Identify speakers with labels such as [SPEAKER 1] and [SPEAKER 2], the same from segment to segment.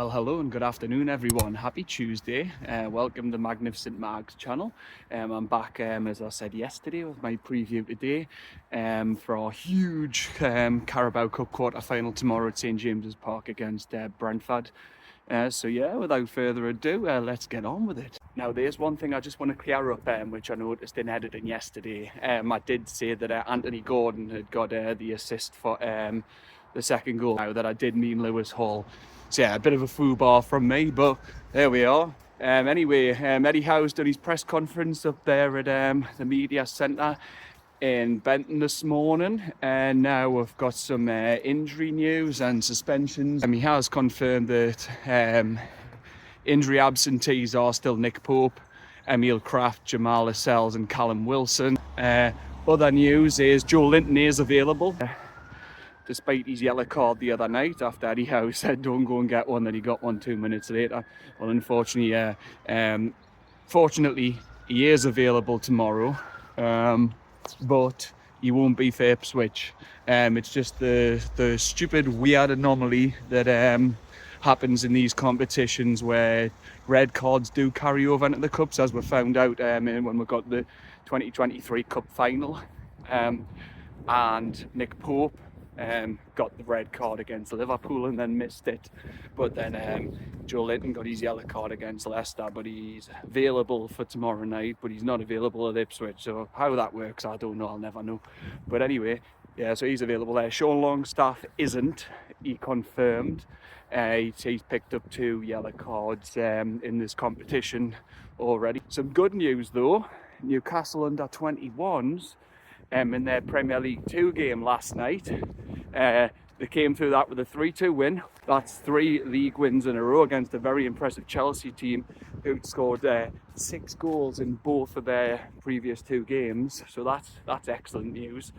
[SPEAKER 1] Well, hello and good afternoon, everyone. Happy Tuesday. Welcome to Magnificent Mag's channel. I'm back, as I said yesterday, with my preview today for our huge Carabao Cup quarter-final tomorrow at St James's Park against Brentford. So yeah, without further ado, let's get on with it. Now, there's one thing I just want to clear up, which I noticed in editing yesterday. I did say that Anthony Gordon had got the assist for the second goal. Now, that I did mean Lewis Hall. So yeah, a bit of a foobar from me, but there we are. Anyway, Eddie Howe's done his press conference up there at the media centre in Benton this morning, and now we've got some injury news and suspensions. He has confirmed that injury absentees are still Nick Pope, Emil Kraft, Jamal Lascelles and Callum Wilson. Other news is Joe Linton is available. Despite his yellow card the other night, after Eddie Howe said don't go and get one, that he got one 2 minutes later. Well, unfortunately, fortunately, he is available tomorrow, but he won't be for Ipswich. It's just the stupid, weird anomaly that happens in these competitions where red cards do carry over into the cups, as we found out when we got the 2023 Cup final. And Nick Pope got the red card against Liverpool and then missed it, but then Joe Linton got his yellow card against Leicester, but he's available for tomorrow night, but he's not available at Ipswich. So how that works, I don't know, I'll never know. But anyway, yeah, so he's available there. Sean Longstaff isn't, he confirmed. He's picked up 2 yellow cards in this competition already. Some good news though, Newcastle under 21s in their Premier League 2 game last night. They came through that with a 3-2 win. That's 3 league wins in a row against a very impressive Chelsea team who scored 6 goals in both of their previous 2 games. So that's excellent news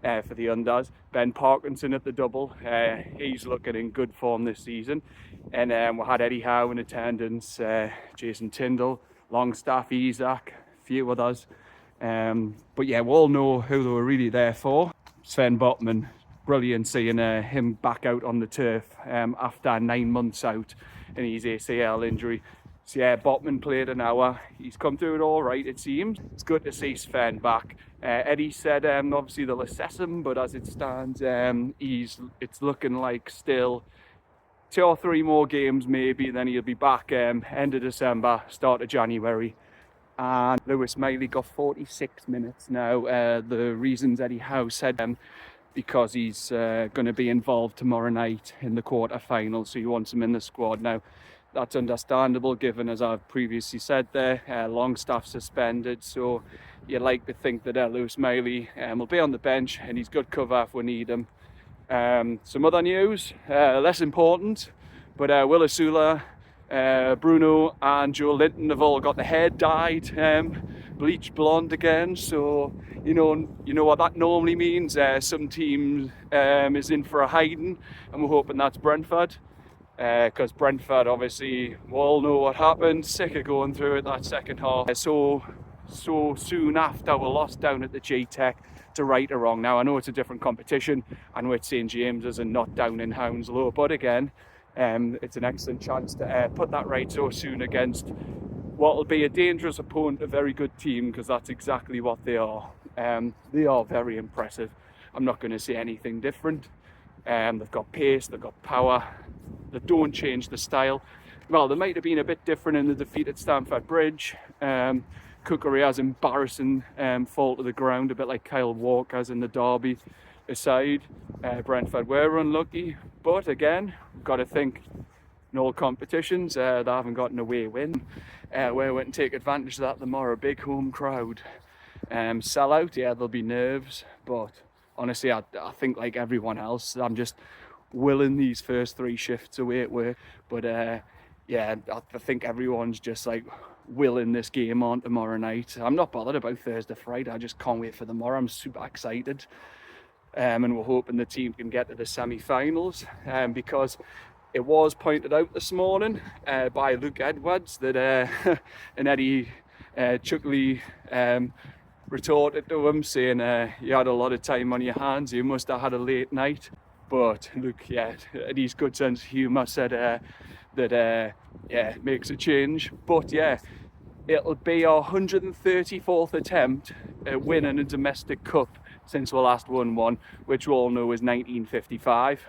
[SPEAKER 1] for the unders. Ben Parkinson at the double. He's looking in good form this season. And we had Eddie Howe in attendance, Jason Tyndall, Longstaff, Isaac, a few others. But yeah, we all know who they were really there for. Sven Botman, brilliant seeing him back out on the turf after 9 months out in his ACL injury. So yeah, Botman played an hour. He's come through it all right, it seems. It's good to see Sven back. Eddie said obviously they'll assess him, but as it stands, it's looking like still 2 or 3 more games maybe, then he'll be back end of December, start of January. And Lewis Miley got 46 minutes now. The reasons Eddie Howe said because he's going to be involved tomorrow night in the quarter-final, so he wants him in the squad. Now, that's understandable given, as I've previously said there, Longstaff suspended, so you'd like to think that Lewis Miley will be on the bench and he's good cover if we need him. Some other news, less important, but Will Asula, Bruno and Joe Linton have all got their hair dyed bleach blonde again, so you know what that normally means. Some team is in for a hiding, and we're hoping that's Brentford, because Brentford, obviously we all know what happened, sick of going through it that second half so soon after we lost down at the G-Tech to right or wrong. Now I know it's a different competition, I know it's St James's and not down in Hounslow, but again, it's an excellent chance to put that right so soon against what will be a dangerous opponent, a very good team, because that's exactly what they are. They are very impressive. I'm not going to say anything different. They've got pace, they've got power, they don't change the style. Well, they might have been a bit different in the defeat at Stamford Bridge. Cucurellá's embarrassing fall to the ground, a bit like Kyle Walker's in the derby aside. Brentford were unlucky, but again, we've got to think in all competitions they haven't got an away win. We went and take advantage of that tomorrow. Big home crowd, sell out, yeah, there'll be nerves, but honestly I think like everyone else, I'm just willing these first 3 shifts away at work. But yeah, I think everyone's just like willing this game on tomorrow night. I'm not bothered about Thursday, Friday, I just can't wait for tomorrow. I'm super excited. And we're hoping the team can get to the semi-finals, because it was pointed out this morning by Luke Edwards that and Eddie Chuckley retorted to him saying you had a lot of time on your hands, you must have had a late night. But Luke, yeah, Eddie's good sense of humour said that makes a change. But yeah, it'll be our 134th attempt at winning a domestic cup since we last won one, which we all know is 1955.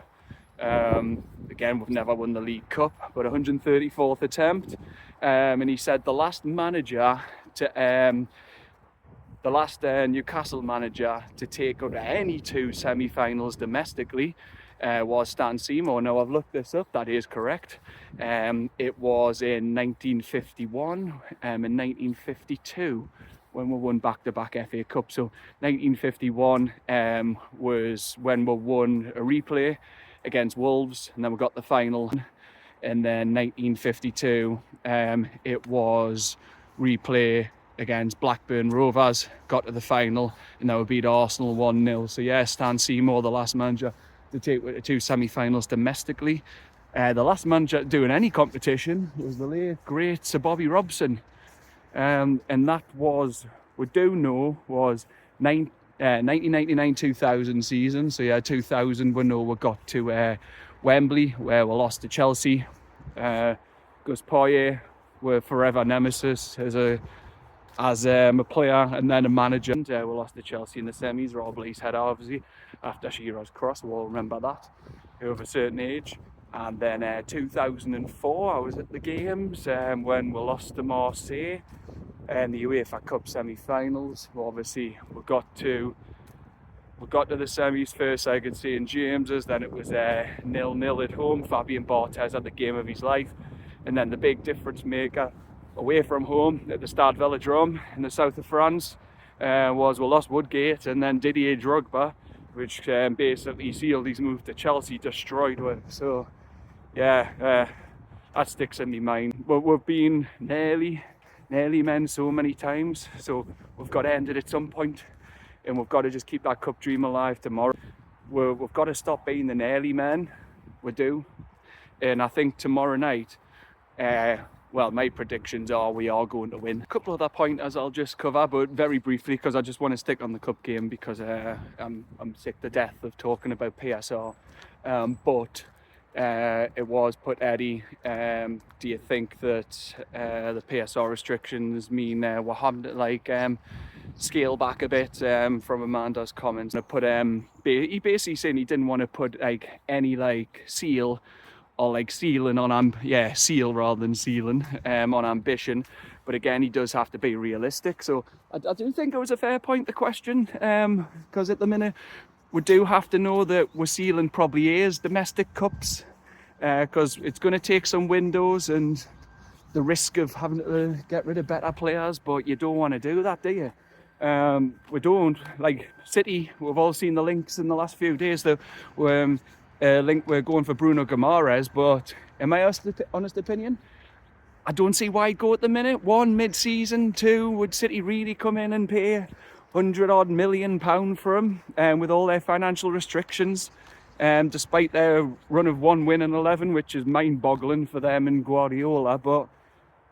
[SPEAKER 1] Again, we've never won the League Cup, but 134th attempt. And he said the last Newcastle manager to take out any two semi-finals domestically was Stan Seymour. Now, I've looked this up, that is correct. It was in 1951 and 1952 when we won back-to-back FA Cup. So 1951 was when we won a replay against Wolves, and then we got the final. And then 1952, it was replay against Blackburn Rovers, got to the final, and then we beat Arsenal 1-0. So yeah, Stan Seymour, the last manager to take two semi-finals domestically. The last manager doing any competition was the late, great Sir Bobby Robson. And that was, we do know, was 1999-2000 season. So yeah, 2000 we know we got to Wembley, where we lost to Chelsea. Gus Poyet were forever nemesis as a player and then a manager. We lost to Chelsea in the semis. Rob Lee's head, obviously, after Shearer's cross. We'll remember that over a certain age. And then 2004, I was at the games when we lost to Marseille and the UEFA Cup semi-finals. Well, obviously, we got to the semis first, I could see in James's. Then it was 0-0 at home. Fabien Barthez had the game of his life. And then the big difference maker away from home at the Stade Velodrome in the south of France was we lost Woodgate, and then Didier Drogba, which basically sealed his move to Chelsea, destroyed one. So yeah, that sticks in my mind. But we've been nearly men so many times, so we've got to end it at some point, and we've got to just keep that cup dream alive tomorrow. We've got to stop being the nearly men. We do. And I think tomorrow night, well, my predictions are we are going to win. A couple of other pointers I'll just cover, but very briefly, because I just want to stick on the cup game, because I'm sick to death of talking about PSR. But it was put, Eddie, do you think that the PSR restrictions mean we're having to scale back a bit from Amanda's comments? He basically saying he didn't want to put any seal or ceiling on seal rather than ceiling on ambition, but again, he does have to be realistic. So I do think it was a fair point, the question, because at the minute we do have to know that we're sealing probably is domestic cups, because it's going to take some windows and the risk of having to get rid of better players, but you don't want to do that, do you? We don't. City, we've all seen the links in the last few days that we're going for Bruno Guimaraes, but in my honest opinion, I don't see why go at the minute. One, mid-season. Two, would City really come in and pay £100 million for him with all their financial restrictions, despite their run of 1 win in 11, which is mind-boggling for them and Guardiola. But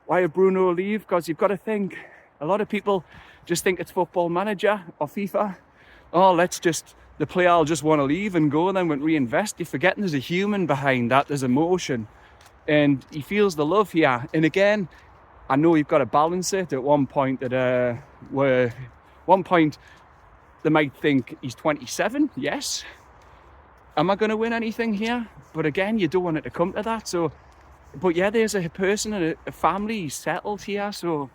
[SPEAKER 1] why would Bruno leave? Because you've got to think, a lot of people just think it's Football Manager or FIFA. The player will just want to leave and go, and then won't reinvest. You're forgetting there's a human behind that, there's emotion. And he feels the love here. And again, I know you've got to balance it. At one point they might think he's 27, yes. Am I going to win anything here? But again, you don't want it to come to that. So, but yeah, there's a person and a family, he's settled here. So,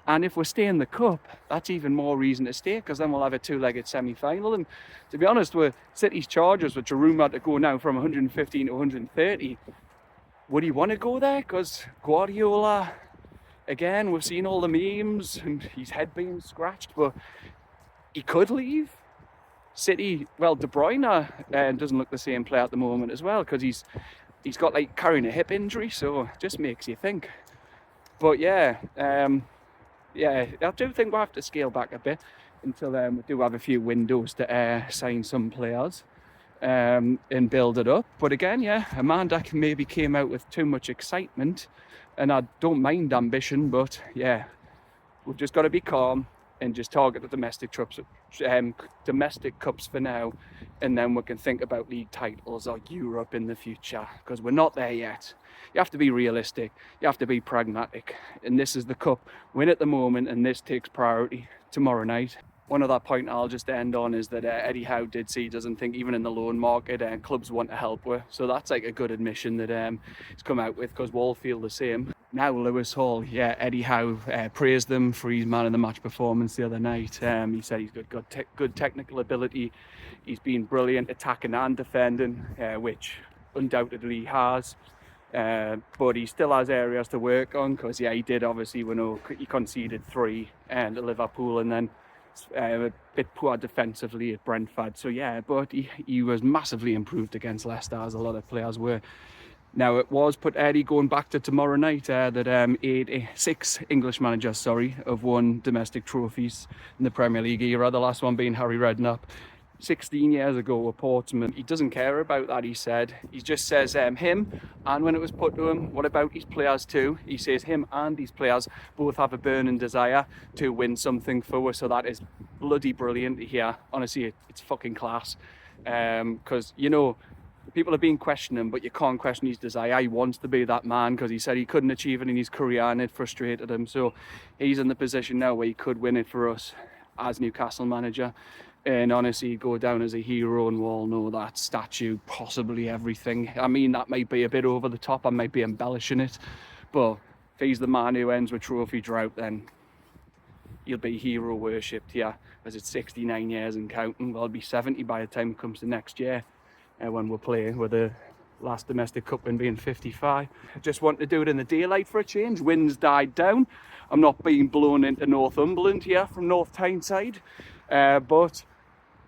[SPEAKER 1] and if we stay in the cup, that's even more reason to stay, because then we'll have a two-legged semi-final. And to be honest, with City's charges, which are rumoured to go now from 115 to 130, would he want to go there? Because Guardiola, again, we've seen all the memes and his head being scratched, but he could leave. City, well, De Bruyne doesn't look the same player at the moment as well, because he's got carrying a hip injury, so it just makes you think. But yeah, I do think we'll have to scale back a bit until we do have a few windows to sign some players and build it up. But again, yeah, Amanda maybe came out with too much excitement, and I don't mind ambition, but yeah, we've just got to be calm. and just target the domestic cups for now, and then we can think about league titles or Europe in the future, because we're not there yet. You have to be realistic, you have to be pragmatic, and this is the cup win at the moment, and this takes priority tomorrow night. One other point I'll just end on is that Eddie Howe did say he doesn't think even in the loan market clubs want to help with. So that's like a good admission that he's come out with, because Wall feel the same. Now Lewis Hall, yeah, Eddie Howe praised them for his man of the match performance the other night. He said he's got good technical ability. He's been brilliant attacking and defending, which undoubtedly he has. But he still has areas to work on, because he did obviously, he conceded 3 to Liverpool, and then a bit poor defensively at Brentford. So yeah, but he was massively improved against Leicester, as a lot of players were. Now it was put Eddie going back to tomorrow night that 6 English managers have won domestic trophies in the Premier League era, the last one being Harry Redknapp 16 years ago with Portsmouth. He doesn't care about that, he said. He just says him, and when it was put to him, what about his players too? He says him and his players both have a burning desire to win something for us. So that is bloody brilliant to hear. Honestly, it's fucking class. Because, people have been questioning him, but you can't question his desire. He wants to be that man, because he said he couldn't achieve it in his career and it frustrated him. So he's in the position now where he could win it for us as Newcastle manager. And honestly, go down as a hero, and we'll all know that statue, possibly everything. I mean, that might be a bit over the top, I might be embellishing it, but if he's the man who ends with trophy drought, then he'll be hero worshipped here, as it's 69 years and counting. Well, I'll be 70 by the time it comes to next year, when we're playing, with the last domestic cup win being 55. I just want to do it in the daylight for a change. Winds died down. I'm not being blown into Northumberland here from North Tyneside, but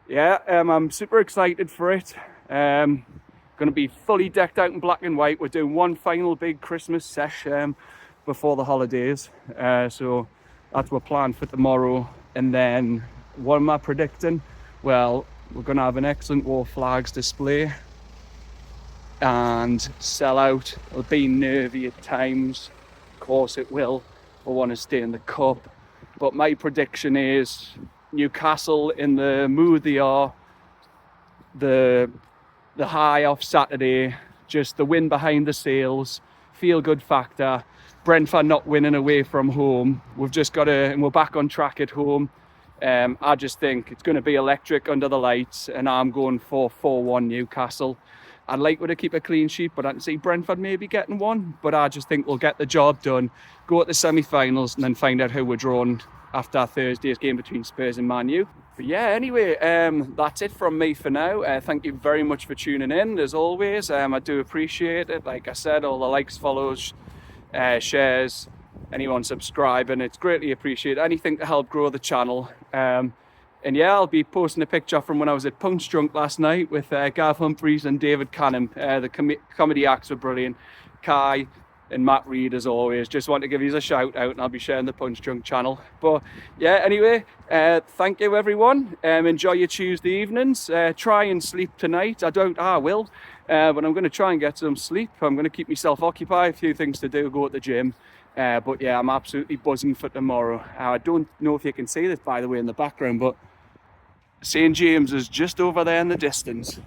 [SPEAKER 1] yeah, I'm super excited for it. Going to be fully decked out in black and white. We're doing one final big Christmas sesh before the holidays. So that's our plan for tomorrow. And then what am I predicting? Well, we're going to have an excellent War Flags display and sell out. It'll be nervy at times. Of course it will. I want to stay in the cup. But my prediction is Newcastle, in the mood they are, the high off Saturday, just the wind behind the sails, feel good factor. Brentford not winning away from home. We've just got to, and we're back on track at home. I just think it's going to be electric under the lights, and I'm going for 4-1 Newcastle. I'd like to keep a clean sheet, but I can see Brentford maybe getting one. But I just think we'll get the job done, go at the semi-finals, and then find out who we're drawn after Thursday's game between Spurs and Man U. But yeah, anyway, that's it from me for now. Thank you very much for tuning in, as always. I do appreciate it. Like I said, all the likes, follows, shares, anyone subscribing, it's greatly appreciated. Anything to help grow the channel. And yeah, I'll be posting a picture from when I was at Punch Drunk last night with Gav Humphreys and David Canham. The comedy acts were brilliant. Kai and Matt Reed, as always. Just want to give you a shout out, and I'll be sharing the Punch Drunk channel. But yeah, anyway, thank you everyone. Enjoy your Tuesday evenings. Try and sleep tonight. I doubt I will, but I'm going to try and get some sleep. I'm going to keep myself occupied. A few things to do, go to the gym. But yeah, I'm absolutely buzzing for tomorrow. I don't know if you can see this, by the way, in the background, but St. James is just over there in the distance.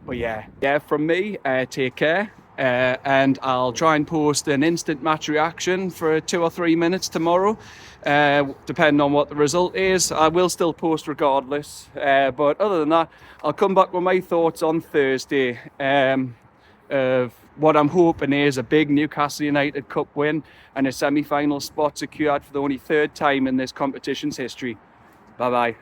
[SPEAKER 1] But yeah, from me, take care. And I'll try and post an instant match reaction for 2 or 3 minutes tomorrow, depending on what the result is. I will still post regardless, but other than that, I'll come back with my thoughts on Thursday of what I'm hoping is a big Newcastle United Cup win and a semi-final spot secured for the only 3rd time in this competition's history. Bye bye.